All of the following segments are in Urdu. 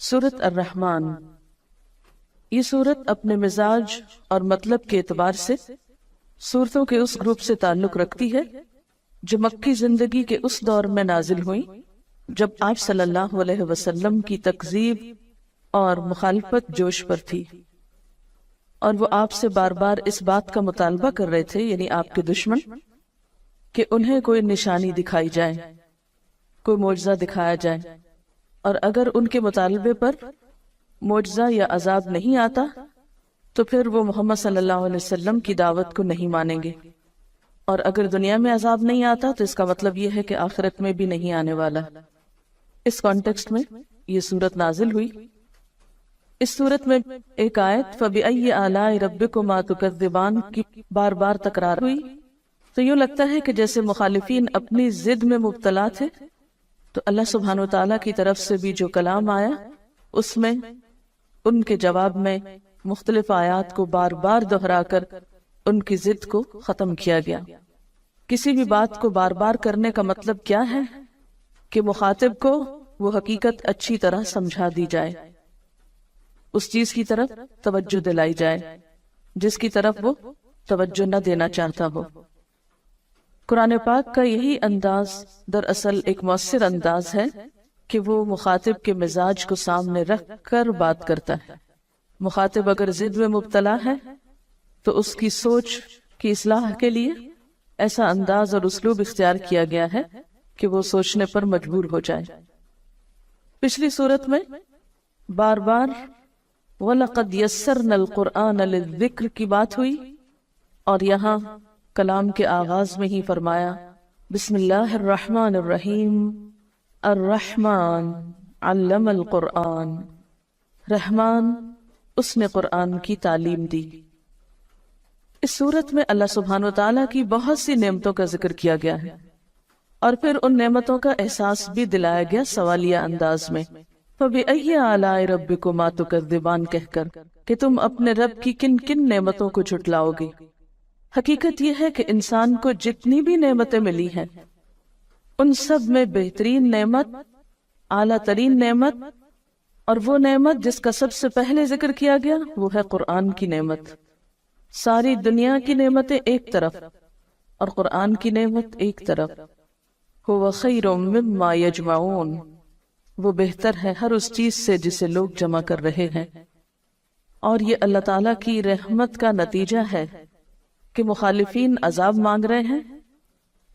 سورۃ الرحمن، یہ سورت اپنے مزاج اور مطلب کے اعتبار سے سورتوں کے اس گروپ سے تعلق رکھتی ہے جو مکی زندگی کے اس دور میں نازل ہوئی جب آپ صلی اللہ علیہ وسلم کی تکذیب اور مخالفت جوش پر تھی، اور وہ آپ سے بار بار اس بات کا مطالبہ کر رہے تھے، یعنی آپ کے دشمن، کہ انہیں کوئی نشانی دکھائی جائے، کوئی معجزہ دکھایا جائے، اور اگر ان کے مطالبے پر معجزہ یا عذاب نہیں آتا تو پھر وہ محمد صلی اللہ علیہ وسلم کی دعوت کو نہیں مانیں گے، اور اگر دنیا میں عذاب نہیں آتا تو اس کا مطلب یہ ہے کہ آخرت میں بھی نہیں آنے والا۔ اس کانٹیکسٹ میں یہ سورت نازل ہوئی۔ اس سورت میں ایک آیت فَبِأَيِّ آلَاءِ رَبِّكُمَا تُكَذِّبَانِ کی بار بار تکرار ہوئی، تو یوں لگتا ہے کہ جیسے مخالفین اپنی ضد میں مبتلا تھے، تو اللہ سبحانہ وتعالیٰ کی طرف سے بھی جو کلام آیا اس میں ان کے جواب میں مختلف آیات کو بار بار دہرا کر ان کی ضد کو ختم کیا گیا۔ کسی بھی بات کو بار بار کرنے کا مطلب کیا ہے کہ مخاطب کو وہ حقیقت اچھی طرح سمجھا دی جائے، اس چیز کی طرف توجہ دلائی جائے جس کی طرف وہ توجہ نہ دینا چاہتا ہو۔ قرآن پاک کا یہی انداز دراصل ایک مؤثر انداز ہے کہ وہ مخاطب کے مزاج کو سامنے رکھ کر بات کرتا ہے۔ مخاطب اگر ضد میں مبتلا ہے تو اس کی سوچ کی اصلاح کے لیے ایسا انداز اور اسلوب اختیار کیا گیا ہے کہ وہ سوچنے پر مجبور ہو جائے۔ پچھلی صورت میں بار بار وَلَقَدْ يَسَّرْنَا الْقُرْآنَ لِلذِّكْرِ کی بات ہوئی، اور یہاں کلام کے آغاز میں ہی فرمایا بسم اللہ الرحمن الرحیم، الرحمن علم القرآن، رحمان اس نے قرآن کی تعلیم دی۔ اس صورت میں اللہ سبحانہ وتعالیٰ کی بہت سی نعمتوں کا ذکر کیا گیا ہے، اور پھر ان نعمتوں کا احساس بھی دلایا گیا سوالیہ انداز میں، فَبِأَيِّ آلَاءِ رَبِّكُمَا تُكَذِّبَانِ کہہ کر کہ تم اپنے رب کی کن کن نعمتوں کو جھٹلاؤ گے۔ حقیقت یہ ہے کہ انسان کو جتنی بھی نعمتیں ملی ہیں ان سب میں بہترین نعمت، اعلیٰ ترین نعمت، اور وہ نعمت جس کا سب سے پہلے ذکر کیا گیا وہ ہے قرآن کی نعمت۔ ساری دنیا کی نعمتیں ایک طرف اور قرآن کی نعمت ایک طرف۔ هُوَ خَيْرٌ مِّمَّا يَجْمَعُونَ، وہ بہتر ہے ہر اس چیز سے جسے لوگ جمع کر رہے ہیں، اور یہ اللہ تعالیٰ کی رحمت کا نتیجہ ہے کہ مخالفین عذاب مانگ رہے ہیں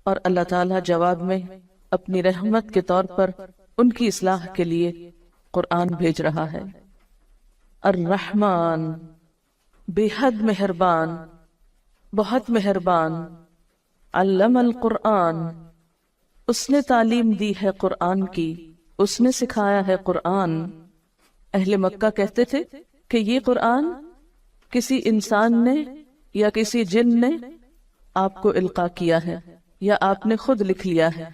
اور اللہ تعالیٰ جواب میں اپنی رحمت کے طور پر ان کی اصلاح کے لیے قرآن بھیج رہا ہے۔ الرحمن، بے حد مہربان، بہت مہربان، علم القرآن، اس نے تعلیم دی ہے قرآن کی، اس نے سکھایا ہے قرآن۔ اہل مکہ کہتے تھے کہ یہ قرآن کسی انسان نے یا کسی جن نے آپ کو القاء کیا ہے، یا آپ نے خود لکھ لیا ہے،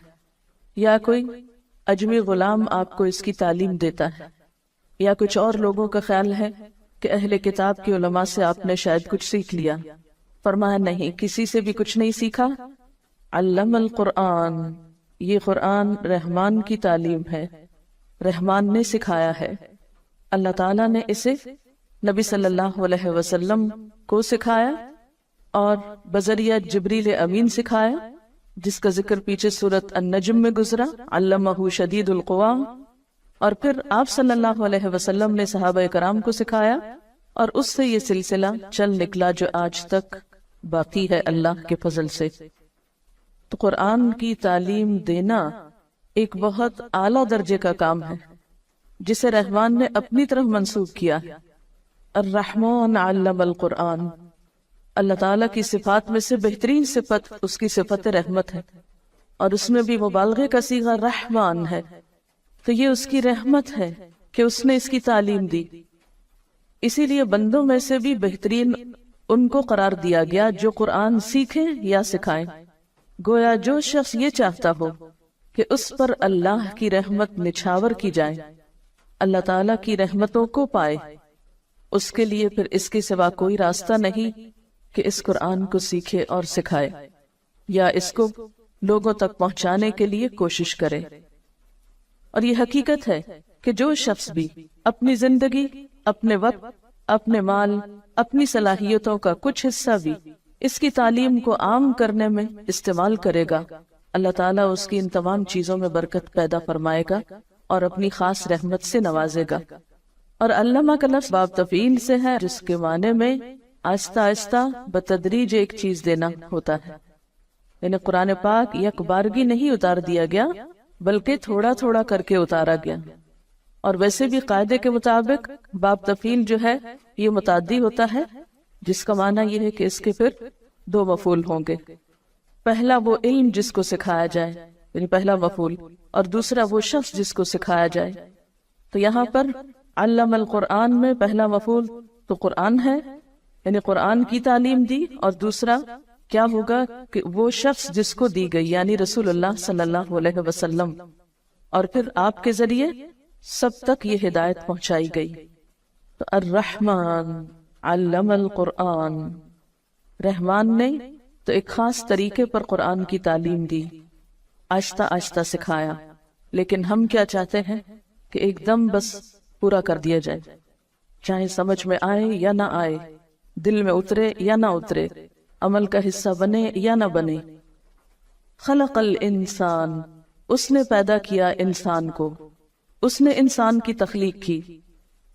یا کوئی اجمی غلام آپ کو اس کی تعلیم دیتا ہے، یا کچھ اور لوگوں کا خیال ہے کہ اہل کتاب کے علماء سے آپ نے شاید کچھ سیکھ لیا۔ فرمایا نہیں، کسی سے بھی کچھ نہیں سیکھا۔ علم القرآن، یہ قرآن رحمان کی تعلیم ہے، رحمان نے سکھایا ہے۔ اللہ تعالیٰ نے اسے نبی صلی اللہ علیہ وسلم کو سکھایا اور بذریعہ جبریل امین سکھایا، جس کا ذکر پیچھے سورۃ النجم میں گزرا، علمہ شدید القوا، اور پھر آپ صلی اللہ علیہ وسلم نے صحابہ کرام کو سکھایا، اور اس سے یہ سلسلہ چل نکلا جو آج تک باقی ہے اللہ کے فضل سے۔ تو قرآن کی تعلیم دینا ایک بہت اعلیٰ درجے کا کام ہے جسے رحمان نے اپنی طرف منسوب کیا۔ الرحمن علم القرآن، اللہ تعالیٰ کی صفات میں سے بہترین صفت اس کی صفت رحمت ہے، اور اس میں بھی مبالغے کا صیغہ رحمان ہے، تو یہ اس کی رحمت ہے کہ اس نے اس کی تعلیم دی۔ اسی لیے بندوں میں سے بھی بہترین ان کو قرار دیا گیا جو قرآن سیکھیں یا سکھائیں، گویا جو شخص یہ چاہتا ہو کہ اس پر اللہ کی رحمت نچھاور کی جائے، اللہ تعالیٰ کی رحمتوں کو پائے، اس کے لیے پھر اس کے سوا کوئی راستہ نہیں کہ اس قرآن کو سیکھے اور سکھائے، یا اس کو لوگوں تک پہنچانے کے لیے کوشش کرے۔ اور یہ حقیقت ہے کہ جو شخص بھی اپنی زندگی، اپنے وقت، اپنے مال، اپنی صلاحیتوں کا کچھ حصہ بھی اس کی تعلیم کو عام کرنے میں استعمال کرے گا، اللہ تعالیٰ اس کی ان تمام چیزوں میں برکت پیدا فرمائے گا اور اپنی خاص رحمت سے نوازے گا۔ اور علامہ کا لفظ باب تفعیل سے ہے، جس کے معنی میں آہستہ آہستہ بتدریج ایک چیز دینا ہوتا ہے، یعنی قرآن پاک یک بارگی نہیں اتار دیا گیا بلکہ تھوڑا تھوڑا کر کے اتارا گیا۔ اور ویسے بھی قاعدے کے مطابق باب تفعیل جو ہے یہ متعدی ہوتا ہے، جس کا معنی یہ ہے کہ اس کے پھر دو مفعول ہوں گے، پہلا وہ علم جس کو سکھایا جائے یعنی پہلا مفعول، اور دوسرا وہ شخص جس کو سکھایا جائے۔ تو یہاں پر علم القرآن میں پہلا مفعول تو قرآن ہے، یعنی قرآن کی تعلیم دی، اور دوسرا کیا ہوگا کہ وہ شخص جس کو دی گئی یعنی رسول اللہ صلی اللہ علیہ وسلم، اور پھر آپ کے ذریعے سب تک یہ ہدایت پہنچائی گئی۔ تو الرحمن علم القرآن، رحمان نے تو ایک خاص طریقے پر قرآن کی تعلیم دی، آہستہ آہستہ سکھایا، لیکن ہم کیا چاہتے ہیں کہ ایک دم بس پورا کر دیا جائے، چاہے سمجھ میں آئے یا نہ آئے، دل میں اترے یا نہ اترے، عمل کا حصہ بنے یا نہ بنے۔ خلق الانسان، اس نے پیدا کیا انسان کو، اس نے انسان کی تخلیق کی،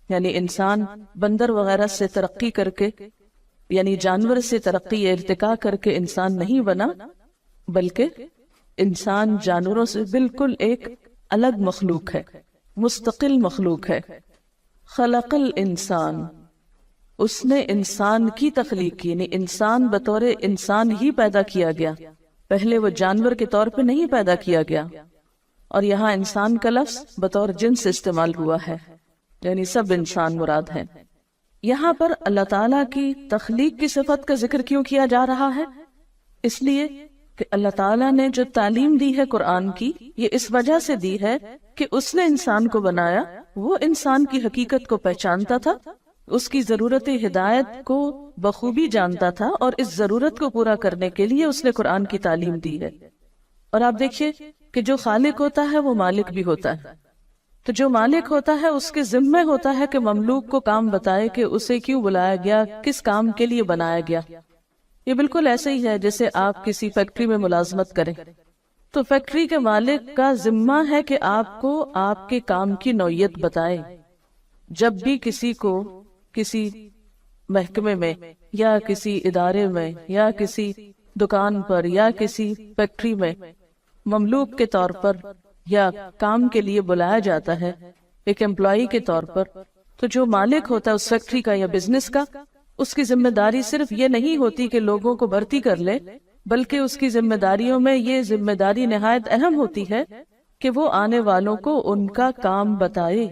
یعنی انسان بندر وغیرہ سے ترقی کر کے، یعنی جانور سے ترقی ارتقا کر کے انسان نہیں بنا، بلکہ انسان جانوروں سے بالکل ایک الگ مخلوق ہے، مستقل مخلوق ہے۔ خلق الانسان، اس نے انسان کی تخلیق کی، یعنی انسان بطور انسان ہی پیدا کیا گیا، پہلے وہ جانور کے طور پہ نہیں پیدا کیا گیا۔ اور یہاں انسان کا لفظ بطور جنس استعمال ہوا ہے، یعنی سب انسان مراد ہے۔ یہاں پر اللہ تعالیٰ کی تخلیق کی صفت کا ذکر کیوں کیا جا رہا ہے؟ اس لیے کہ اللہ تعالیٰ نے جو تعلیم دی ہے قرآن کی، یہ اس وجہ سے دی ہے کہ اس نے انسان کو بنایا، وہ انسان کی حقیقت کو پہچانتا تھا، اس کی ضرورت ہدایت کو بخوبی جانتا تھا، اور اس ضرورت کو پورا کرنے کے لیے اس نے قرآن کی تعلیم دی ہے۔ اور آپ دیکھیے کہ جو خالق ہوتا ہے وہ مالک بھی ہوتا ہے، تو جو مالک ہوتا ہے اس کے ذمہ ہوتا ہے کہ مملوک کو کام بتائے کہ اسے کیوں بلایا گیا، کس کام کے لیے بنایا گیا۔ یہ بالکل ایسے ہی ہے جیسے آپ کسی فیکٹری میں ملازمت کریں تو فیکٹری کے مالک کا ذمہ ہے کہ آپ کو آپ کے کام کی نوعیت بتائے۔ جب بھی کسی کو کسی محکمے میں یا کسی ادارے میں یا کسی دکان پر یا کسی فیکٹری میں مملوک کے طور پر یا کام کے لیے بلایا جاتا ہے ایک امپلائی کے طور پر، تو جو مالک ہوتا ہے اس فیکٹری کا یا بزنس کا، اس کی ذمہ داری صرف یہ نہیں ہوتی کہ لوگوں کو بھرتی کر لے، بلکہ اس کی ذمہ داریوں میں یہ ذمہ داری نہایت اہم ہوتی ہے کہ وہ آنے والوں کو ان کا کام بتائے۔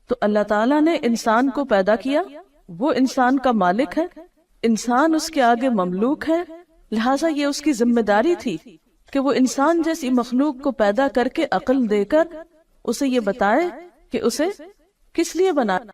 تو اللہ تعالیٰ نے انسان کو پیدا کیا، وہ انسان کا مالک ہے، انسان اس کے آگے مملوک ہے، لہٰذا یہ اس کی ذمہ داری تھی کہ وہ انسان جیسی مخلوق کو پیدا کر کے عقل دے کر اسے یہ بتائے کہ اسے کس لیے بنایا۔